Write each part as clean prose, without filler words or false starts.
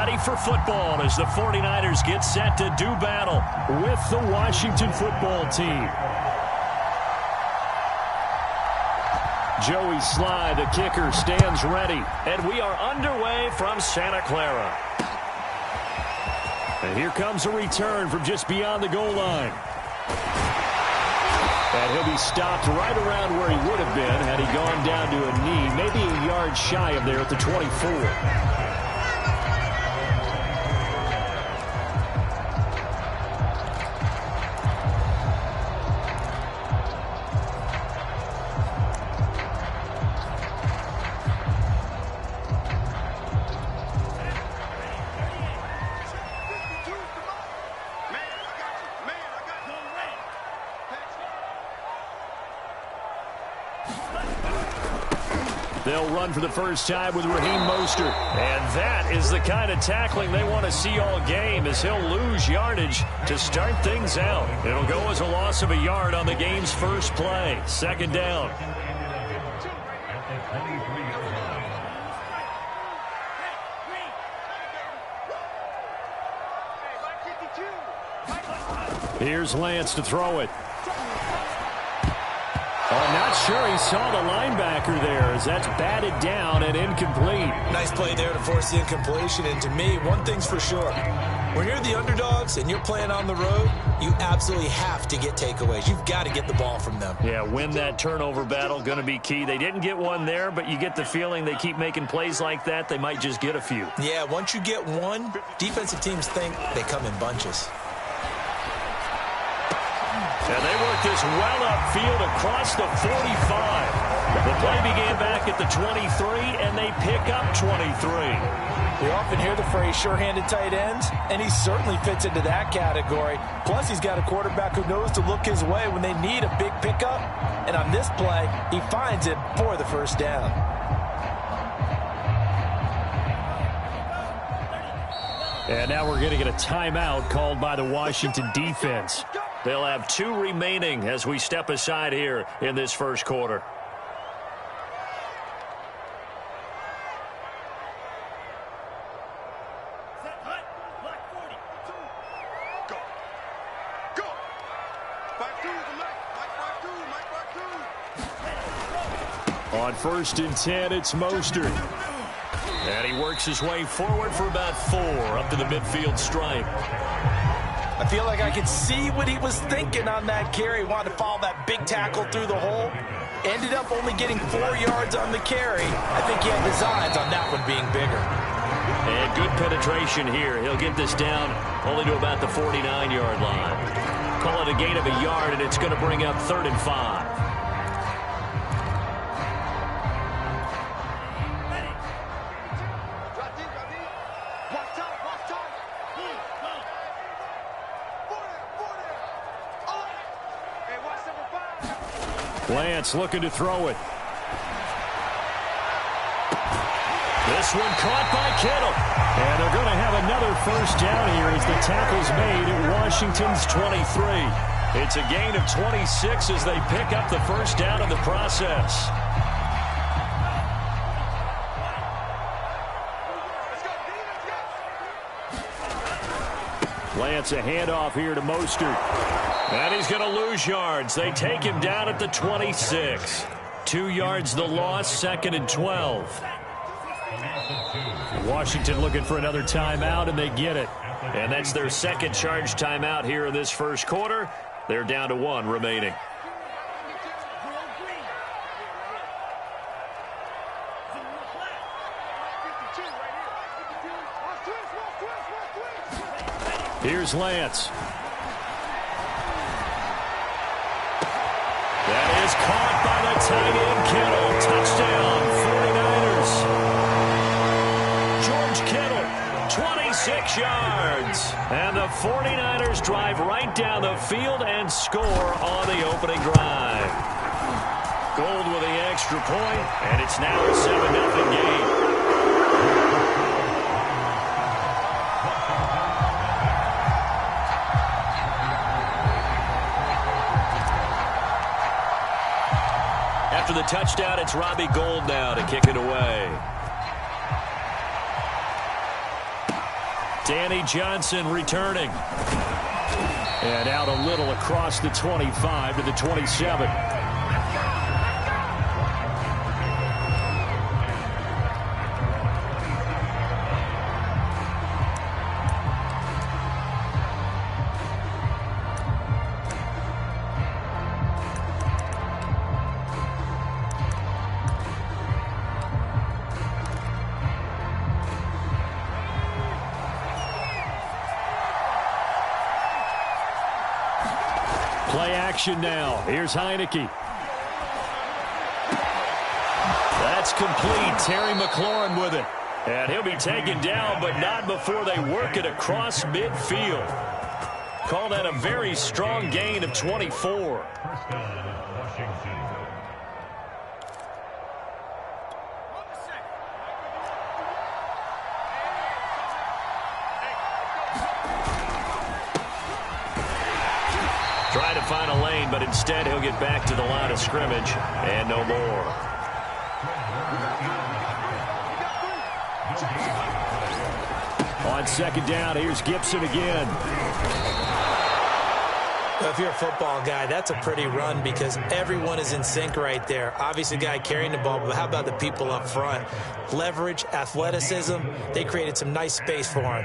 ready for football as the 49ers get set to do battle with the Washington football team. Joey Sly, the kicker, stands ready. And we are underway from Santa Clara. And here comes a return from just beyond the goal line. And he'll be stopped right around where he would have been had he gone down to a knee, maybe a yard shy of there at the 24. They'll run for the first time with Raheem Mostert. And that is the kind of tackling they want to see all game, as he'll lose yardage to start things out. It'll go as a loss of a yard on the game's first play. Second down. Here's Lance to throw it. I'm not sure he saw the linebacker there, as that's batted down and incomplete. Nice play there to force the incompletion. And to me, one thing's for sure. When you're the underdogs and you're playing on the road, you absolutely have to get takeaways. You've got to get the ball from them. Yeah, win that turnover battle, going to be key. They didn't get one there, but you get the feeling they keep making plays like that, they might just get a few. Yeah, once you get one, defensive teams think they come in bunches. And they work this well upfield across the 45. The play began back at the 23, and they pick up 23. We often hear the phrase sure-handed tight ends, and he certainly fits into that category. Plus, he's got a quarterback who knows to look his way when they need a big pickup. And on this play, he finds it for the first down. And now we're going to get a timeout called by the Washington defense. They'll have 2 remaining as we step aside here in this first quarter. On 1st and 10, it's Mostert. And he works his way forward for about 4 up to the midfield stripe. I feel like I could see what he was thinking on that carry. Wanted to follow that big tackle through the hole. Ended up only getting 4 yards on the carry. I think he had designs on that one being bigger. And good penetration here. He'll get this down only to about the 49-yard line. Call it a gain of a yard, and it's going to bring up 3rd and 5. Lance looking to throw it. This one caught by Kittle. And they're going to have another first down here as the tackle's made at Washington's 23. It's a gain of 26 as they pick up the first down in the process. Lance a handoff here to Mostert. And he's going to lose yards. They take him down at the 26. 2 yards the loss, 2nd and 12. Washington looking for another timeout, and they get it. And that's their second charge timeout here in this first quarter. They're down to 1 remaining. Here's Lance. That is caught by the tight end, Kittle. Touchdown, 49ers. George Kittle, 26 yards. And the 49ers drive right down the field and score on the opening drive. Gold with the extra point, and it's now a 7-0 game. After the touchdown, it's Robbie Gould now to kick it away. Danny Johnson returning. And out a little across the 25 to the 27. Play action now. Here's Heineke. That's complete. Terry McLaurin with it. And he'll be taken down, but not before they work it across midfield. Call that a very strong gain of 24. Try to find a lane, but instead he'll get back to the line of scrimmage and no more. On second down, here's Gibson again. Well, if you're a football guy, that's a pretty run because everyone is in sync right there. Obviously, the guy carrying the ball, but how about the people up front? Leverage, athleticism, they created some nice space for him.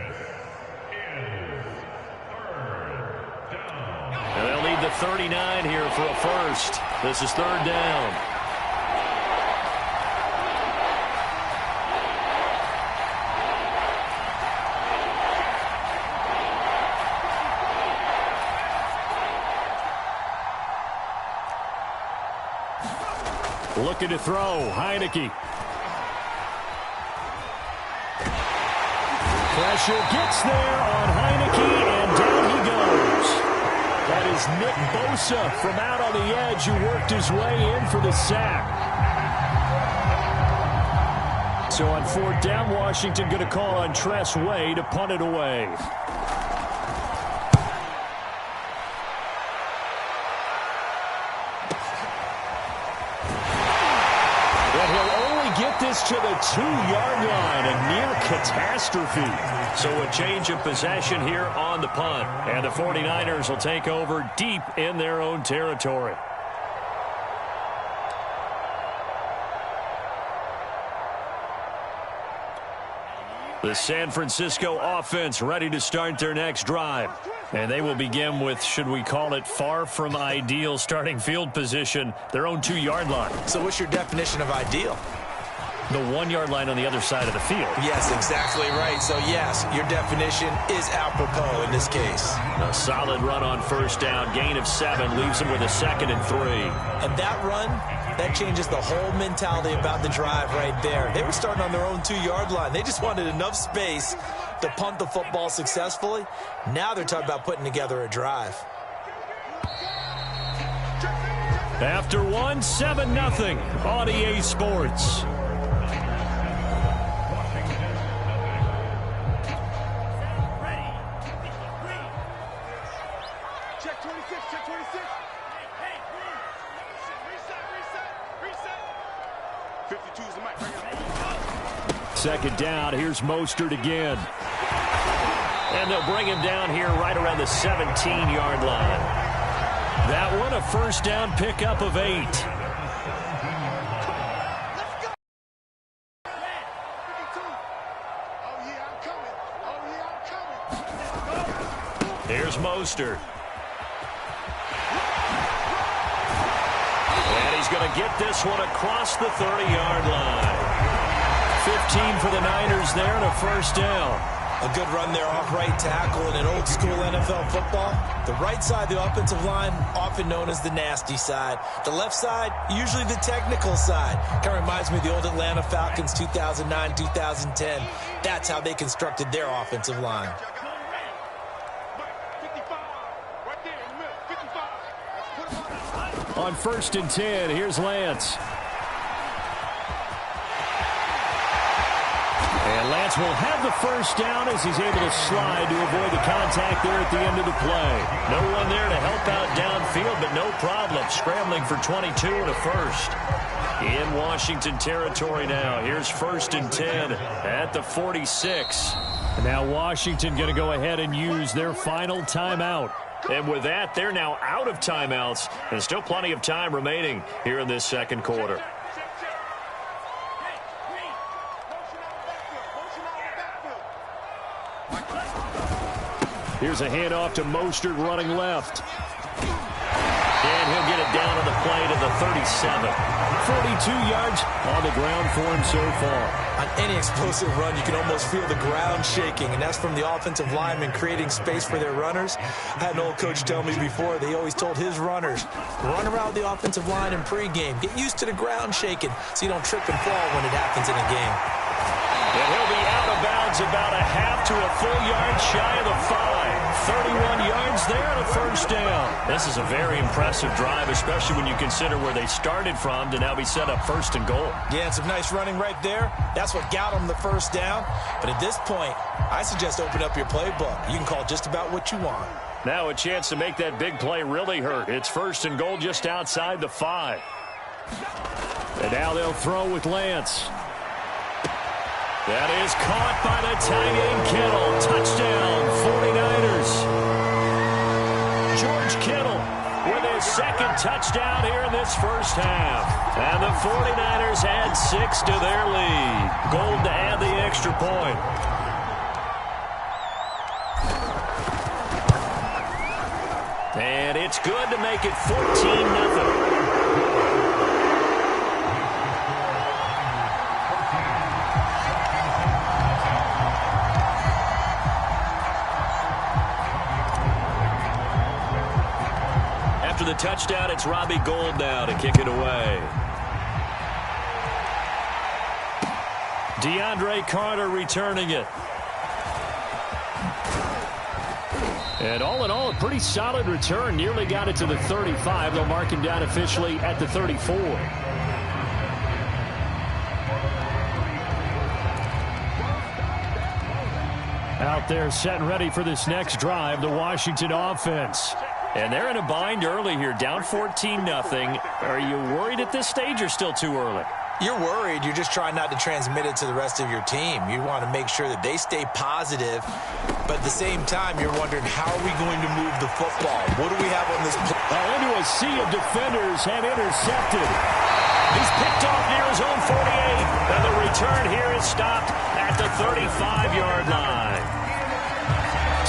And they'll need the 39 here for a first. This is third down. Looking to throw, Heineke. Pressure gets there on Heineke, and down he goes. That is Nick Bosa from out on the edge who worked his way in for the sack. So on fourth down, Washington going to call on Tress Way to punt it away. Get this to the 2-yard line, a near catastrophe. So a change of possession here on the punt. And the 49ers will take over deep in their own territory. The San Francisco offense ready to start their next drive. And they will begin with, should we call it, far from ideal starting field position, their own 2-yard line. So what's your definition of ideal? The 1-yard line on the other side of the field. Yes, exactly right. So, yes, your definition is apropos in this case. A solid run on first down. Gain of 7 leaves him with a 2nd and 3. And that run, that changes the whole mentality about the drive right there. They were starting on their own 2-yard line. They just wanted enough space to punt the football successfully. Now they're talking about putting together a drive. After 1, 7-0 on EA Sports. Second down, here's Mostert again. And they'll bring him down here right around the 17-yard line. That one, a first down pickup of 8. Here's Mostert. And he's going to get this one across the 30-yard line. 15 for the Niners there and a first down. A good run there off right tackle in an old-school NFL football. The right side, the offensive line, often known as the nasty side. The left side, usually the technical side. Kind of reminds me of the old Atlanta Falcons 2009, 2010. That's how they constructed their offensive line. On 1st and 10, here's Lance. And Lance will have the first down as he's able to slide to avoid the contact there at the end of the play. No one there to help out downfield, but no problem. Scrambling for 22 and a first. In Washington territory now. Here's 1st and 10 at the 46. And now Washington going to go ahead and use their final timeout. And with that, they're now out of timeouts. And still plenty of time remaining here in this second quarter. Here's a handoff to Mostert running left. And he'll get it down on the play to the 37. 42 yards on the ground for him so far. On any explosive run, you can almost feel the ground shaking, and that's from the offensive linemen creating space for their runners. I had an old coach tell me before, they always told his runners, run around the offensive line in pregame. Get used to the ground shaking so you don't trip and fall when it happens in a game. And he'll be out of bounds about a half to a full yard shy of the 5. 31 yards there and a first down. This is a very impressive drive, especially when you consider where they started from to now be set up first and goal. Yeah, and some nice running right there. That's what got them the first down. But at this point, I suggest open up your playbook. You can call just about what you want. Now a chance to make that big play really hurt. It's first and goal just outside the 5. And now they'll throw with Lance. That is caught by the tight end Kittle. Touchdown, 49ers. George Kittle with his second touchdown here in this first half. And the 49ers add 6 to their lead. Gold to add the extra point. And it's good to make it 14-0. The touchdown, it's Robbie Gould now to kick it away. DeAndre Carter returning it. And all in all, a pretty solid return. Nearly got it to the 35. They'll mark him down officially at the 34. Out there set and ready for this next drive, the Washington offense. And they're in a bind early here, down 14-0. Are you worried at this stage or still too early? You're worried. You're just trying not to transmit it to the rest of your team. You want to make sure that they stay positive, but at the same time, you're wondering, how are we going to move the football? What do we have on this play? Into a sea of defenders and intercepted. He's picked off near his own 48, and the return here is stopped at the 35-yard line.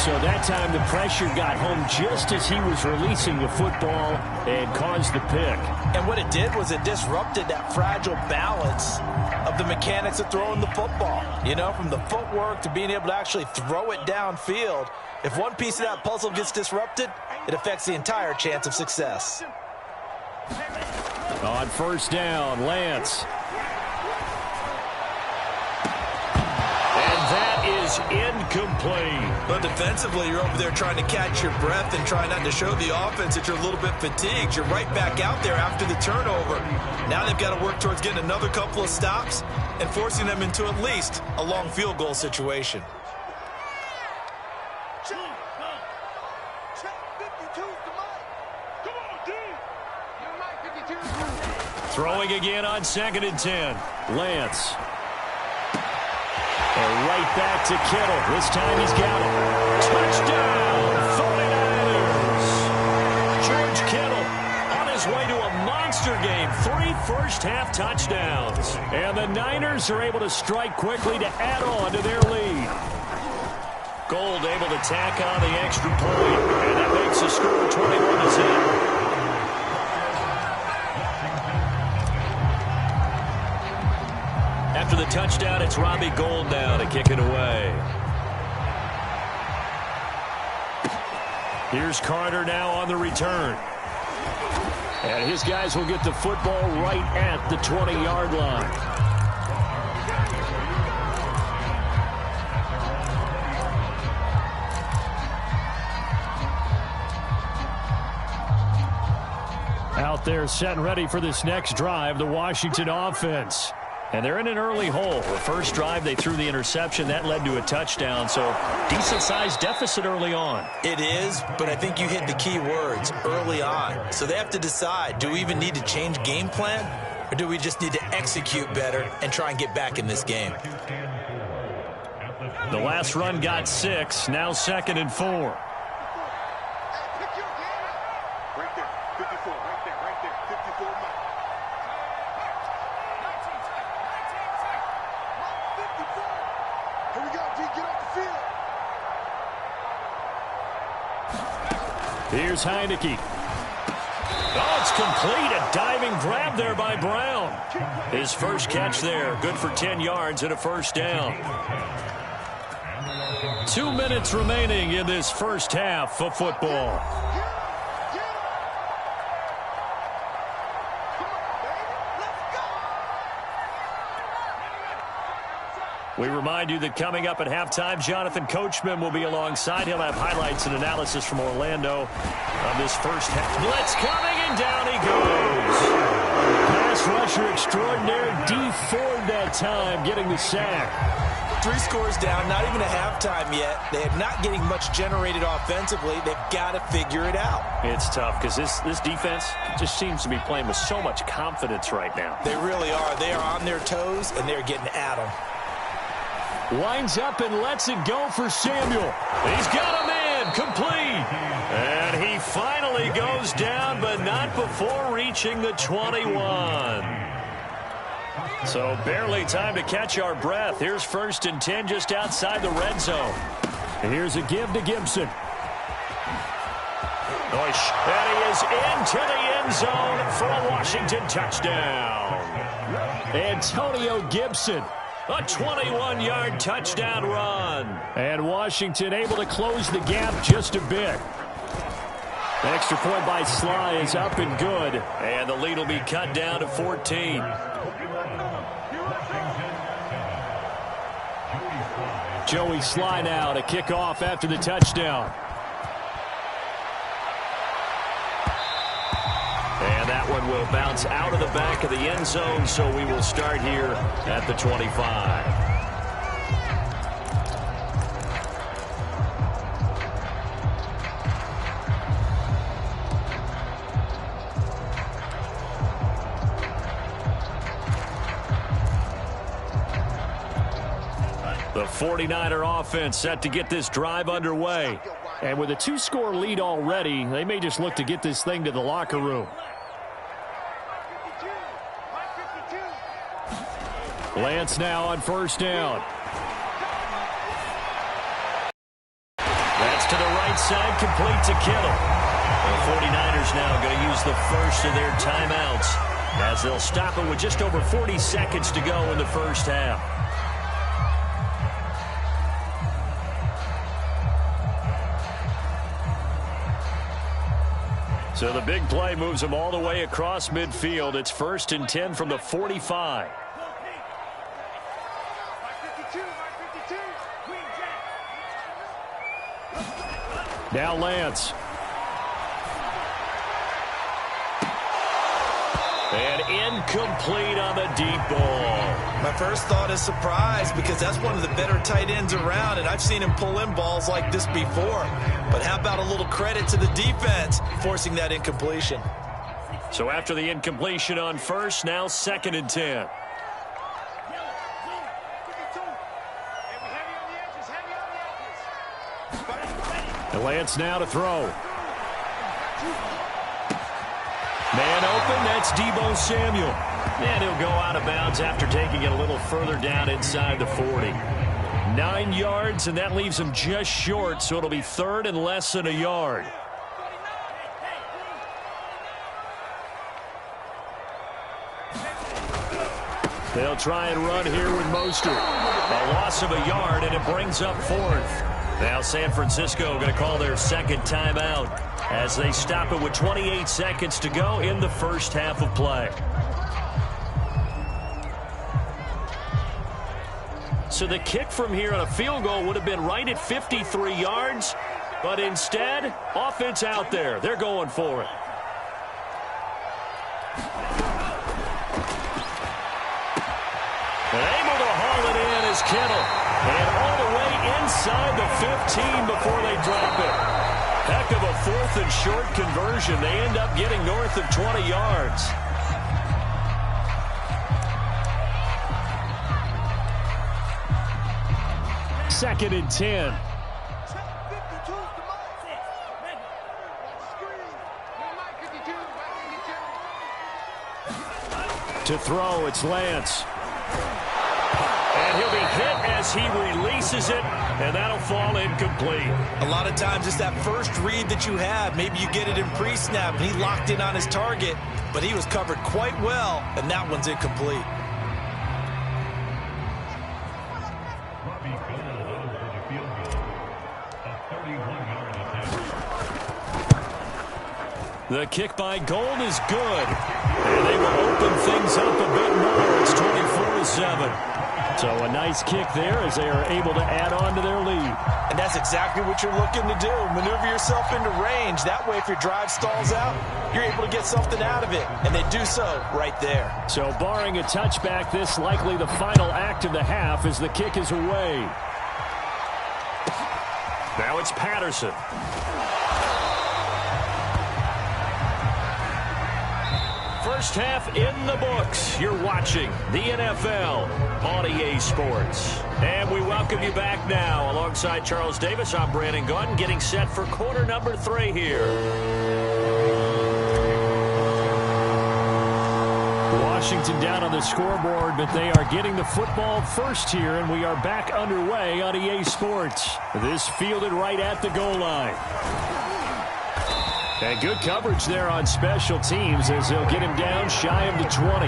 So that time the pressure got home just as he was releasing the football and caused the pick. And what it did was it disrupted that fragile balance of the mechanics of throwing the football. You know, from the footwork to being able to actually throw it downfield. If one piece of that puzzle gets disrupted, it affects the entire chance of success. On first down, Lance. That is incomplete. But defensively, you're over there trying to catch your breath and trying not to show the offense that you're a little bit fatigued. You're right back out there after the turnover. Now they've got to work towards getting another couple of stops and forcing them into at least a long field goal situation. Throwing again on 2nd and 10. Lance. And right back to Kittle. This time he's got it. Touchdown, 49ers. George Kittle on his way to a monster game. 3 first-half touchdowns. And the Niners are able to strike quickly to add on to their lead. Gould able to tack on the extra point. And that makes the score 21-10. After the touchdown, it's Robbie Gould now to kick it away. Here's Carter now on the return. And his guys will get the football right at the 20-yard line. Out there set and ready for this next drive, the Washington offense. And they're in an early hole. The first drive, they threw the interception. That led to a touchdown, so decent-sized deficit early on. It is, but I think you hit the key words, early on. So they have to decide, do we even need to change game plan, or do we just need to execute better and try and get back in this game? The last run got 6. Now 2nd and 4. Right there, 54, right there, 54 miles. 54. Here we go, D, get off the field. Here's Heineke. Oh, it's complete. A diving grab there by Brown. His first catch there. Good for 10 yards and a first down. 2 minutes remaining in this first half of football. We remind you that coming up at halftime, Jonathan Coachman will be alongside. He'll have highlights and analysis from Orlando of this first half. Blitz coming, and down he goes. Pass rusher extraordinaire, D Ford that time, getting the sack. 3 scores down, not even a halftime yet. They are not getting much generated offensively. They've got to figure it out. It's tough because this defense just seems to be playing with so much confidence right now. They really are. They are on their toes, and they're getting at them. Winds up and lets it go for Samuel. He's got a man, complete. And he finally goes down, but not before reaching the 21. So barely time to catch our breath. Here's 1st and 10 just outside the red zone. And here's a give to Gibson. And he is into the end zone for a Washington touchdown. Antonio Gibson. A 21-yard touchdown run. And Washington able to close the gap just a bit. The extra point by Sly is up and good. And the lead will be cut down to 14. Joey Sly now to kick off after the touchdown. And that one will bounce out of the back of the end zone, so we will start here at the 25. The 49er offense set to get this drive underway. And with a 2-score lead already, they may just look to get this thing to the locker room. Lance now on 1st down. That's to the right side, complete to Kittle. The 49ers now going to use the first of their timeouts as they'll stop it with just over 40 seconds to go in the first half. So the big play moves them all the way across midfield. It's 1st and 10 from the 45. Now Lance. And incomplete on the deep ball. My first thought is surprise because that's one of the better tight ends around, and I've seen him pull in balls like this before. But how about a little credit to the defense forcing that incompletion? So after the incompletion on 1st, now 2nd and 10. And Lance now to throw. Man open, that's Deebo Samuel. And he'll go out of bounds after taking it a little further down inside the 40. 9 yards, and that leaves him just short, so it'll be 3rd and less than a yard. They'll try and run here with Mostert. A loss of a yard, and it brings up 4th. Now San Francisco going to call their 2nd timeout as they stop it with 28 seconds to go in the first half of play. So the kick from here on a field goal would have been right at 53 yards, but instead, offense out there. They're going for it. And able to haul it in is Kittle. And all the way inside the 15 before they drop it. Heck of a 4th and short conversion. They end up getting north of 20 yards. 2nd and 10. To throw, it's Lance. And he'll be hit as he releases it, and that'll fall incomplete. A lot of times it's that first read that you have. Maybe you get it in pre-snap, and he locked in on his target, but he was covered quite well, and that one's incomplete. The kick by Gold is good. And they will open things up a bit more. It's 24-7. So a nice kick there as they are able to add on to their lead. And that's exactly what you're looking to do. Maneuver yourself into range. That way, if your drive stalls out, you're able to get something out of it. And they do so right there. So barring a touchback, this likely the final act of the half as the kick is away. Now it's Patterson. First half in the books. You're watching the NFL on EA Sports. And we welcome you back now. Alongside Charles Davis, I'm Brandon Gaudin, getting set for quarter number 3 here. Washington down on the scoreboard, but they are getting the football first here, and we are back underway on EA Sports. This fielded right at the goal line. And good coverage there on special teams as they'll get him down shy of the 20.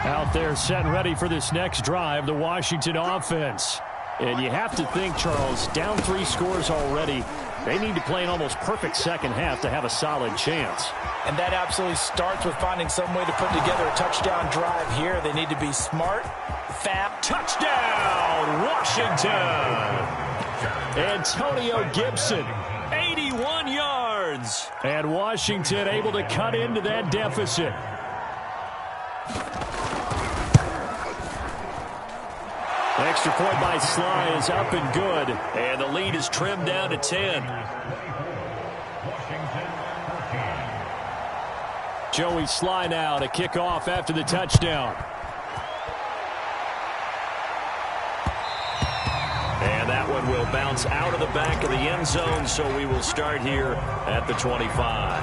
Out there set and ready for this next drive, the Washington offense. And you have to think, Charles, down 3 scores already. They need to play an almost perfect second half to have a solid chance. And that absolutely starts with finding some way to put together a touchdown drive here. They need to be smart, fast. Touchdown, Washington! Antonio Gibson, 81 yards. And Washington able to cut into that deficit. Extra point by Sly is up and good. And the lead is trimmed down to 10. Joey Sly now to kick off after the touchdown. And that one will bounce out of the back of the end zone, so we will start here at the 25.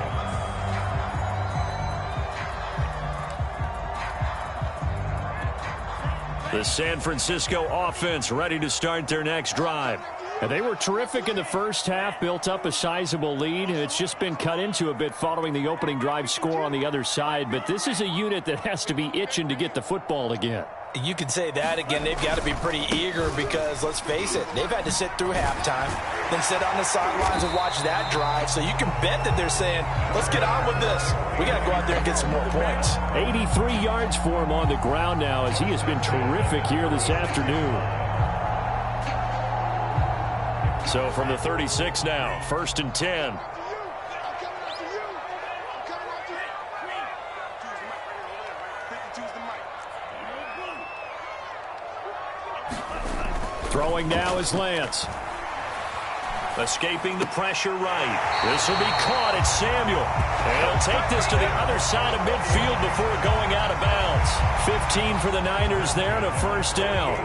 The San Francisco offense ready to start their next drive. And they were terrific in the first half, built up a sizable lead. It's just been cut into a bit following the opening drive score on the other side. But this is a unit that has to be itching to get the football again. You can say that again. They've got to be pretty eager because, let's face it, they've had to sit through halftime, then sit on the sidelines and watch that drive. So you can bet that they're saying, let's get on with this. We got to go out there and get some more points. 83 yards for him on the ground now as he has been terrific here this afternoon. So from the 36 now, 1st and 10. Throwing now is Lance. Escaping the pressure right. This will be caught. It's Samuel. And he'll take this to the other side of midfield before going out of bounds. 15 for the Niners there and a first down.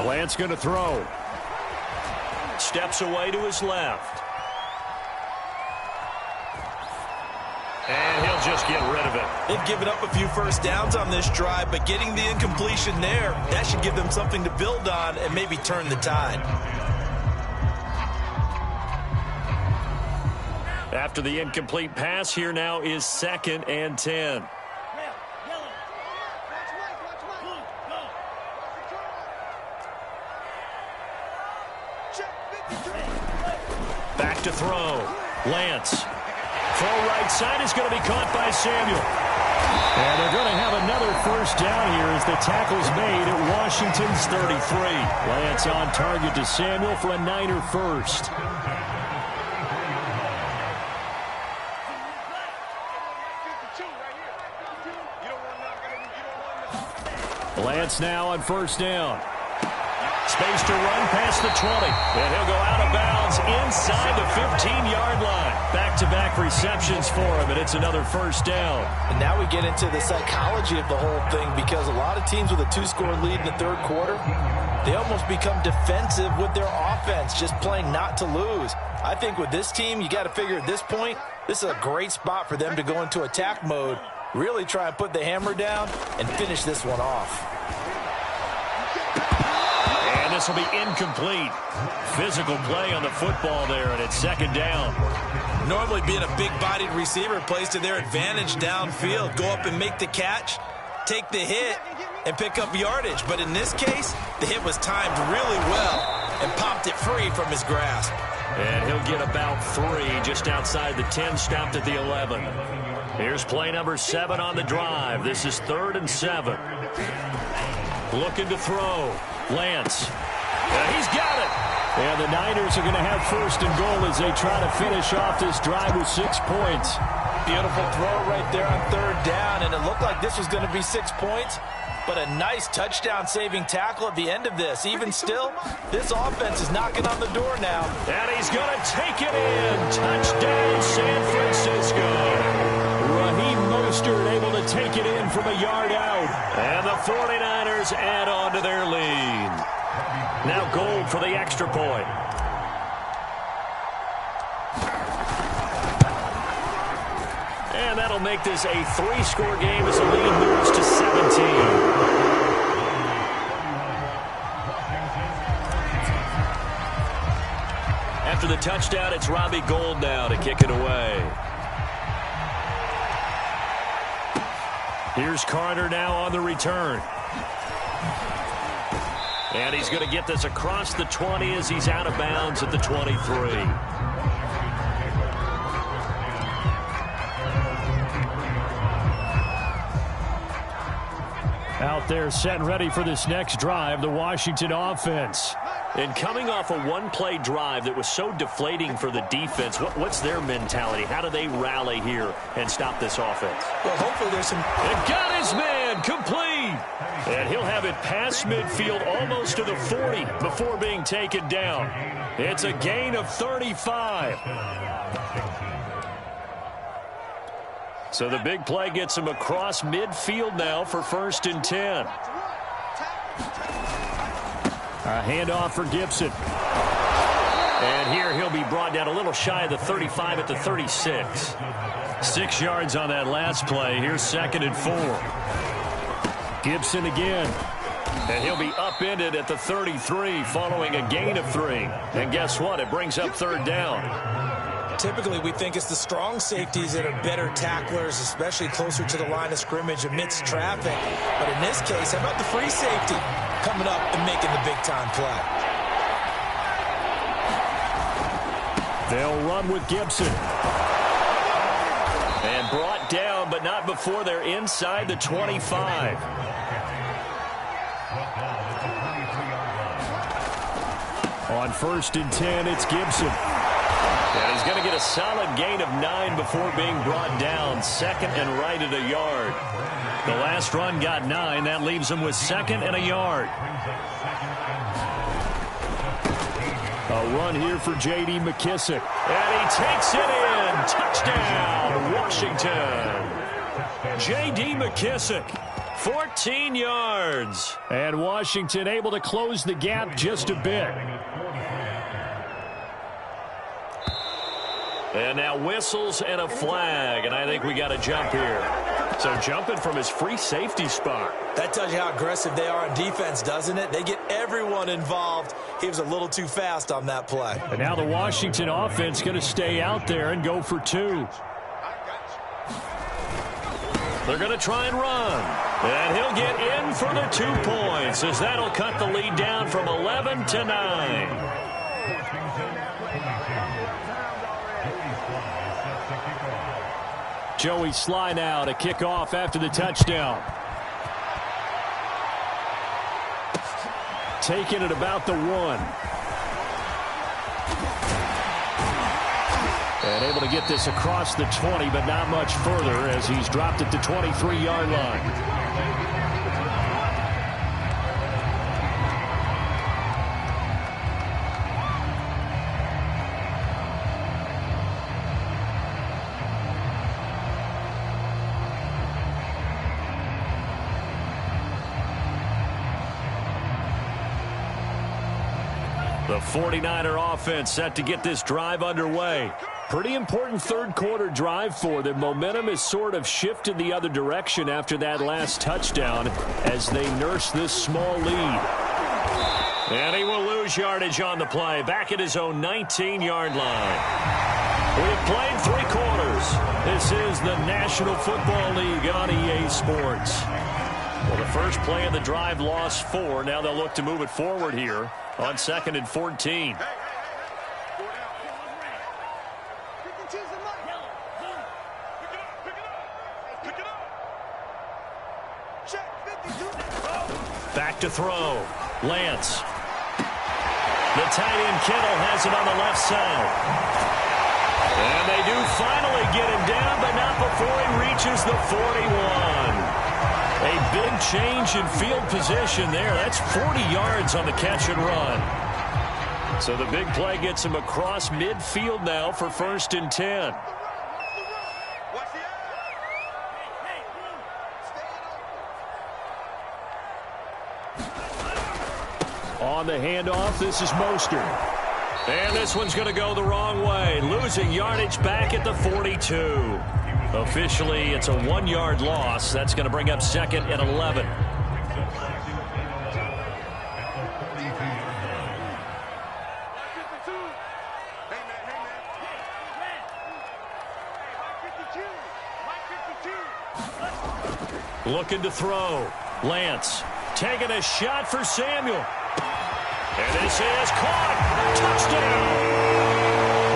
Lance going to throw. Steps away to his left. And he'll just get rid of it. They've given up a few first downs on this drive, but getting the incompletion there, that should give them something to build on and maybe turn the tide. After the incomplete pass, here now is 2nd and 10. Back to throw. Lance. Throw right side is going to be caught by Samuel. And they're going to have another first down here as the tackle's made at Washington's 33. Lance on target to Samuel for a Niner first. Jets now on first down. Space to run past the 20. And he'll go out of bounds inside the 15-yard line. Back-to-back receptions for him, and it's another first down. And now we get into the psychology of the whole thing, because a lot of teams with a 2-score lead in the third quarter, they almost become defensive with their offense, just playing not to lose. I think with this team, you got to figure at this point, this is a great spot for them to go into attack mode, really try and put the hammer down and finish this one off. And this will be incomplete. Physical play on the football there, and it's second down. Normally being a big-bodied receiver plays to their advantage downfield. Go up and make the catch, take the hit, and pick up yardage. But in this case, the hit was timed really well and popped it free from his grasp. And he'll get about 3 just outside the 10, stopped at the 11. Here's play number 7 on the drive. This is 3rd and 7. Looking to throw. Lance. And he's got it. And the Niners are going to have first and goal as they try to finish off this drive with 6 points. Beautiful throw right there on 3rd down, and it looked like this was going to be 6 points. But a nice touchdown-saving tackle at the end of this. Even still, this offense is knocking on the door now. And he's going to take it in. Touchdown, San Francisco. Raheem Mostert able to take it in from a yard out. And the 49ers add on to their lead. Now Gold for the extra point. And that'll make this a 3-score game as the lead moves to 17. After the touchdown, it's Robbie Gould now to kick it away. Here's Carter now on the return. And he's going to get this across the 20 as he's out of bounds at the 23. Out there set and ready for this next drive, the Washington offense. And coming off a one-play drive that was so deflating for the defense, what's their mentality? How do they rally here and stop this offense? Well, hopefully there's some... And got his man, complete. And he'll have it past midfield almost to the 40 before being taken down. It's a gain of 35. So the big play gets him across midfield now for 1st and 10. A handoff for Gibson. And here he'll be brought down a little shy of the 35 at the 36. 6 yards on that last play. Here's 2nd and 4. Gibson again. And he'll be upended at the 33 following a gain of 3. And guess what? It brings up 3rd down. Typically, we think it's the strong safeties that are better tacklers, especially closer to the line of scrimmage amidst traffic. But in this case, how about the free safety coming up and making the big-time play? They'll run with Gibson. And brought down, but not before they're inside the 25. On 1st and 10, it's Gibson. And he's going to get a solid gain of 9 before being brought down. 2nd and right at a yard. The last run got 9. That leaves him with 2nd and a yard. A run here for J.D. McKissick. And he takes it in. Touchdown, Washington. J.D. McKissick, 14 yards. And Washington able to close the gap just a bit. And now whistles and a flag, and I think we got a jump here. So jumping from his free safety spot. That tells you how aggressive they are on defense, doesn't it? They get everyone involved. He was a little too fast on that play. And now the Washington offense going to stay out there and go for 2. They're going to try and run. And he'll get in for the 2 points as that'll cut the lead down from 11 to 9. Joey Sly now to kick off after the touchdown. Taking it about the 1. And able to get this across the 20, but not much further as he's dropped at the 23-yard line. The 49er offense set to get this drive underway. Pretty important third quarter drive for them. Momentum has sort of shifted the other direction after that last touchdown as they nurse this small lead. And he will lose yardage on the play, back at his own 19-yard line. We've played 3 quarters. This is the National Football League on EA Sports. Well, the first play of the drive lost 4. Now they'll look to move it forward here on 2nd and 14. Back to throw. Lance. The tight end Kittle has it on the left side. And they do finally get him down, but not before he reaches the 41. A big change in field position there. That's 40 yards on the catch and run. So the big play gets him across midfield now for 1st and 10. On the handoff, this is Mostert. And this one's going to go the wrong way, losing yardage back at the 42. Officially, it's a 1-yard loss. That's going to bring up 2nd and 11. Looking to throw. Lance taking a shot for Samuel. And this is caught. Touchdown.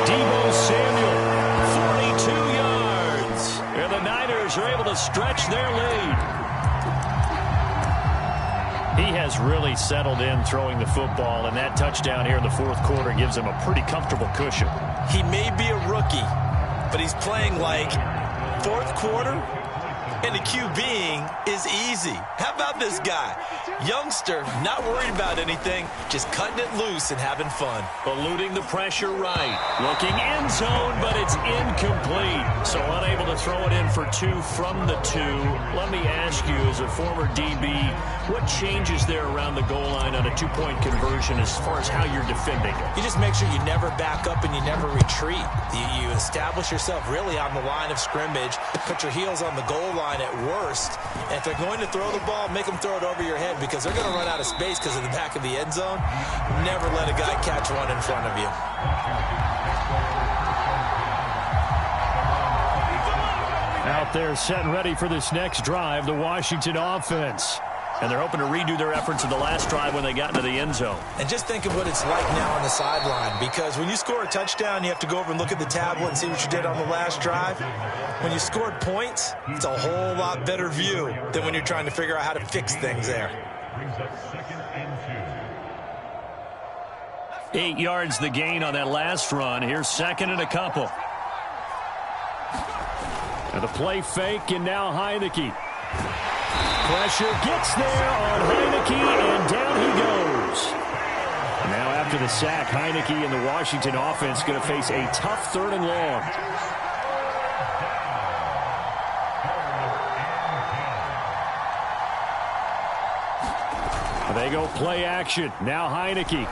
Deebo Samuel, 42 yards. And the Niners are able to stretch their lead. He has really settled in throwing the football, and that touchdown here in the 4th quarter gives him a pretty comfortable cushion. He may be a rookie, but he's playing like 4th quarter, and the QBing is easy. How about this guy? Youngster, not worried about anything, just cutting it loose and having fun. Eluding the pressure right. Looking end zone, but it's incomplete. So unable to throw it in for 2 from the 2. Let me ask you, as a former DB, what changes there around the goal line on a 2-point conversion as far as how you're defending it? You just make sure you never back up and you never retreat. You establish yourself really on the line of scrimmage, put your heels on the goal line at worst. And if they're going to throw the ball, make them throw it over your head because they're going to run out of space because of the back of the end zone. Never let a guy catch one in front of you. Out there set and ready for this next drive, the Washington offense. And they're hoping to redo their efforts in the last drive when they got into the end zone. And just think of what it's like now on the sideline, because when you score a touchdown, you have to go over and look at the tablet and see what you did on the last drive. When you scored points, it's a whole lot better view than when you're trying to figure out how to fix things there. 8 yards the gain on that last run. Here's 2nd and a couple. And the play fake, and now Heineke. Pressure gets there on Heineke, and down he goes. Now after the sack, Heineke and the Washington offense going to face a tough 3rd and long. They go play action. Now Heineke.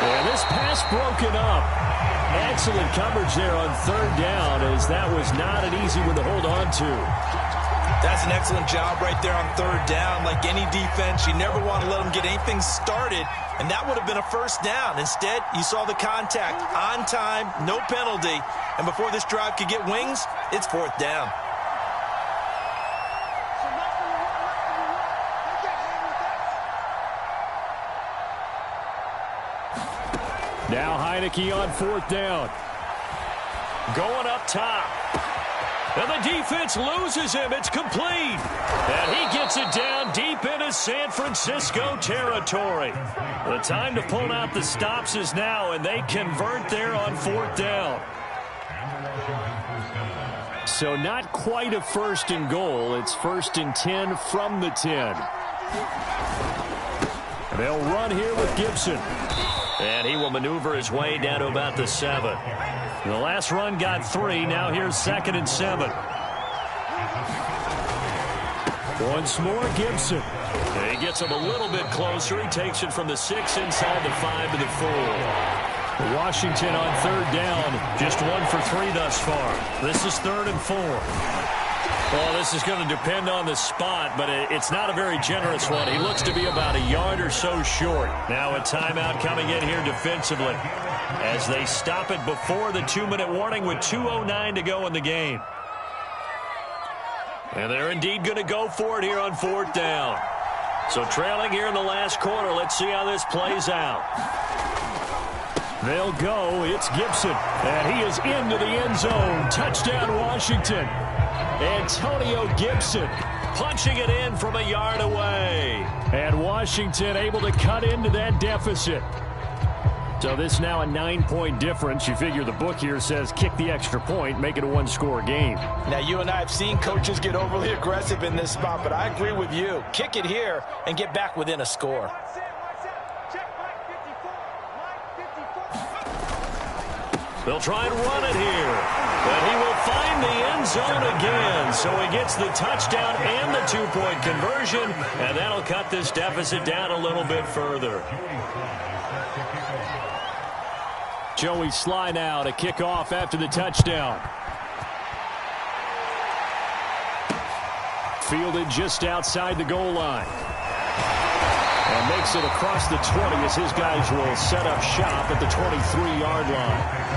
And this pass broken up. Excellent coverage there on 3rd down, as that was not an easy one to hold on to. That's an excellent job right there on 3rd down. Like any defense, you never want to let them get anything started, and that would have been a 1st down. Instead, you saw the contact on time, no penalty, and before this drive could get wings, it's 4th down. Now Heineke on 4th down. Going up top. And the defense loses him. It's complete. And he gets it down deep into San Francisco territory. The time to pull out the stops is now, and they convert there on 4th down. So not quite a 1st and goal. It's 1st and 10 from the 10. And they'll run here with Gibson. And he will maneuver his way down to about the 7. The last run got 3. Now here's 2nd and 7. Once more, Gibson. He gets him a little bit closer. He takes it from the 6 inside the 5 to the 4. Washington on third down. Just 1 for 3 thus far. This is 3rd and 4. Well, this is going to depend on the spot, but it's not a very generous one. He looks to be about a yard or so short. Now a timeout coming in here defensively as they stop it before the 2-minute warning with 2:09 to go in the game. And they're indeed going to go for it here on 4th down. So trailing here in the last quarter. Let's see how this plays out. They'll go. It's Gibson. And he is into the end zone. Touchdown, Washington. Antonio Gibson punching it in from a yard away. And Washington able to cut into that deficit. So this now a 9-point difference. You figure the book here says kick the extra point, make it a 1-score game. Now, you and I have seen coaches get overly aggressive in this spot, but I agree with you. Kick it here and get back within a score. They'll try and run it here. But he will find the end zone again. So he gets the touchdown and the 2-point conversion. And that'll cut this deficit down a little bit further. Joey Sly now to kick off after the touchdown. Fielded just outside the goal line. And makes it across the 20 as his guys will set up shop at the 23-yard line.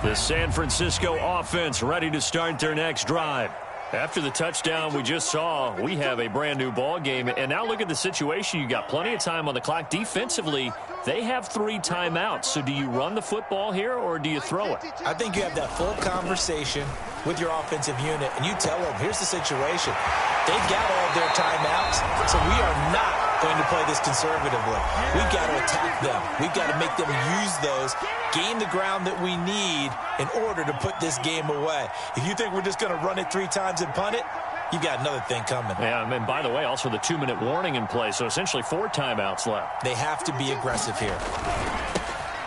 The San Francisco offense ready to start their next drive. After the touchdown we just saw, we have a brand new ball game. And now look at the situation. You got plenty of time on the clock. Defensively, they have 3 timeouts. So do you run the football here or do you throw it? I think you have that full conversation with your offensive unit, and you tell them, here's the situation. They've got all of their timeouts, so we are not going to play this conservatively. We've got to attack them. We've got to make them use those, gain the ground that we need in order to put this game away. If you think we're just going to run it 3 times and punt it, you've got another thing coming. Yeah, and by the way, also the 2-minute warning in play, so essentially 4 timeouts left. They have to be aggressive here.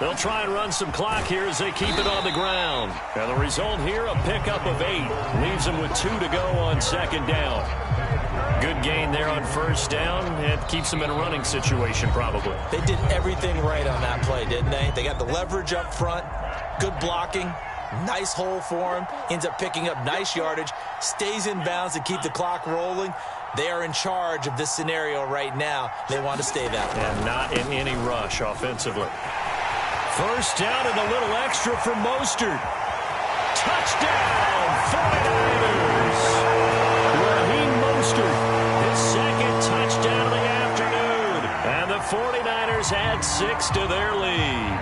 They'll try and run some clock here as they keep it on the ground. And the result here, a pickup of 8. Leaves them with 2 to go on 2nd down. Good gain there on 1st down. It keeps them in a running situation probably. They did everything right on that play, didn't they? They got the leverage up front, good blocking, nice hole for him, ends up picking up nice yardage, stays in bounds to keep the clock rolling. They are in charge of this scenario right now. They want to stay that way. And not in any rush offensively. 1st down and a little extra for Mostert. Touchdown, 49ers. Raheem Mostert, his 2nd touchdown of the afternoon. And the 49ers add 6 to their lead.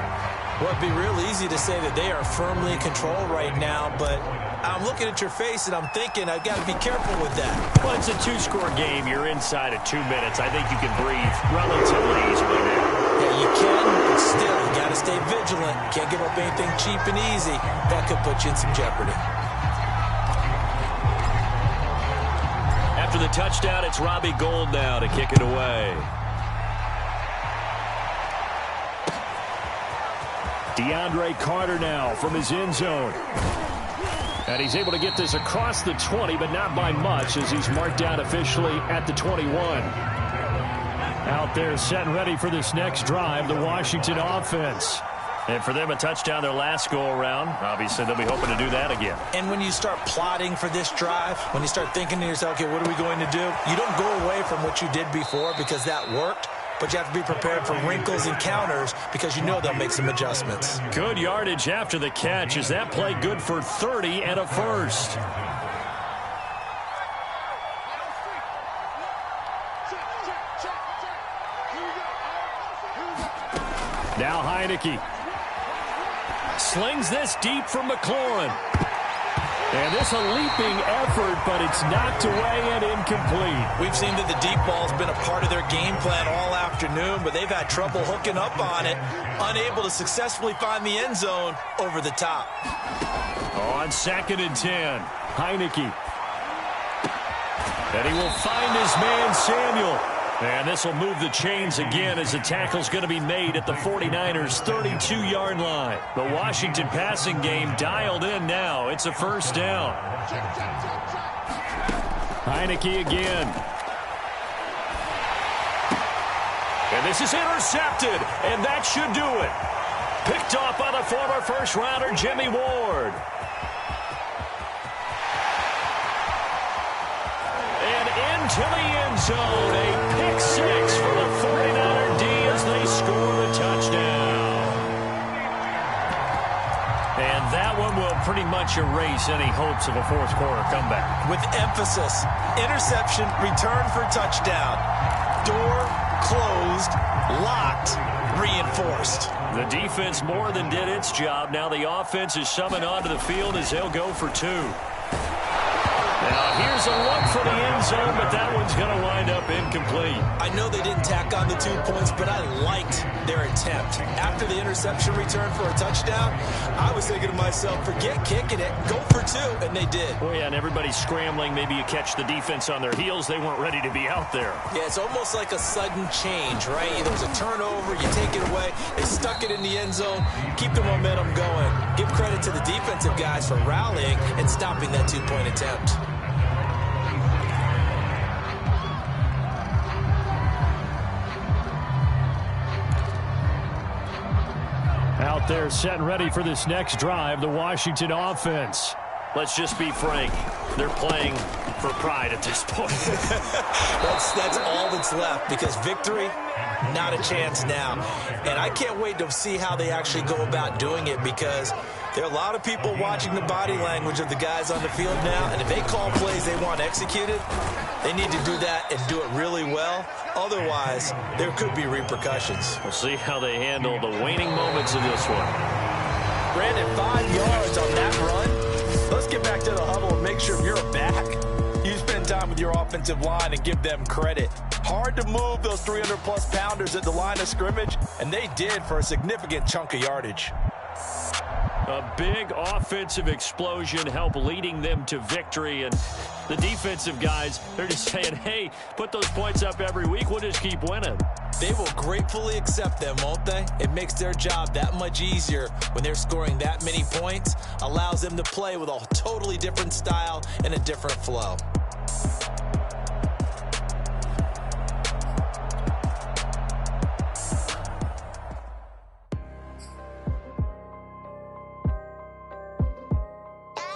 Well, it'd be real easy to say that they are firmly in control right now, but I'm looking at your face and I'm thinking I've got to be careful with that. Well, it's a 2-score game. You're inside of 2 minutes. I think you can breathe relatively easily there. Yeah, you can, but still, you got to stay vigilant. Can't give up anything cheap and easy. That could put you in some jeopardy. After the touchdown, it's Robbie Gould now to kick it away. DeAndre Carter now from his end zone. And he's able to get this across the 20, but not by much as he's marked down officially at the 21. Out there set and ready for this next drive, the Washington offense. And for them, a touchdown their last go-around. Obviously, they'll be hoping to do that again. And when you start plotting for this drive, when you start thinking to yourself, okay, what are we going to do? You don't go away from what you did before because that worked. But you have to be prepared for wrinkles and counters because you know they'll make some adjustments. Good yardage after the catch. Is that play good for 30 and a first? Now Heineke slings this deep from McLaurin. And this a leaping effort, but it's knocked away and incomplete. We've seen that the deep ball's been a part of their game plan all afternoon, but they've had trouble hooking up on it, unable to successfully find the end zone over the top. On 2nd and 10, Heineke. And he will find his man Samuel. And this will move the chains again as the tackle's going to be made at the 49ers' 32-yard line. The Washington passing game dialed in now. It's a first down. Heineke again. And this is intercepted, and that should do it. Picked off by the former first-rounder Jimmy Ward. And into the end zone, a pick six for the 49er D as they score the touchdown. And that one will pretty much erase any hopes of a fourth-quarter comeback. With emphasis, interception, return for touchdown. Door closed, locked, reinforced. The defense more than did its job. Now the offense is summoned onto the field as they'll go for two. Now here's a look for the end zone, but that one's going to wind up incomplete. I know they didn't tack on the 2 points, but I liked their attempt. After the interception return for a touchdown, I was thinking to myself, forget kicking it, go for two, and they did. Oh, yeah, and everybody's scrambling. Maybe you catch the defense on their heels. They weren't ready to be out there. Yeah, it's almost like a sudden change, right? There was a turnover, you take it away, they stuck it in the end zone, keep the momentum going. Give credit to the defensive guys for rallying and stopping that 2-point attempt. Out there set and ready for this next drive, the Washington offense. Let's just be frank. They're playing for pride at this point. That's all that's left, because victory, not a chance now. And I can't wait to see how they actually go about doing it, because there are a lot of people watching the body language of the guys on the field now, and if they call plays they want executed, they need to do that and do it really well. Otherwise, there could be repercussions. We'll see how they handle the waning moments of this one. Brandon, 5 yards on that run. Let's get back to the huddle and make sure you're back. You spend time with your offensive line and give them credit. Hard to move those 300-plus pounders at the line of scrimmage, and they did for a significant chunk of yardage. A big offensive explosion helped leading them to victory, and the defensive guys, they're just saying, hey, put those points up every week, we'll just keep winning. They will gratefully accept them, won't they? It makes their job that much easier when they're scoring that many points, allows them to play with a totally different style and a different flow.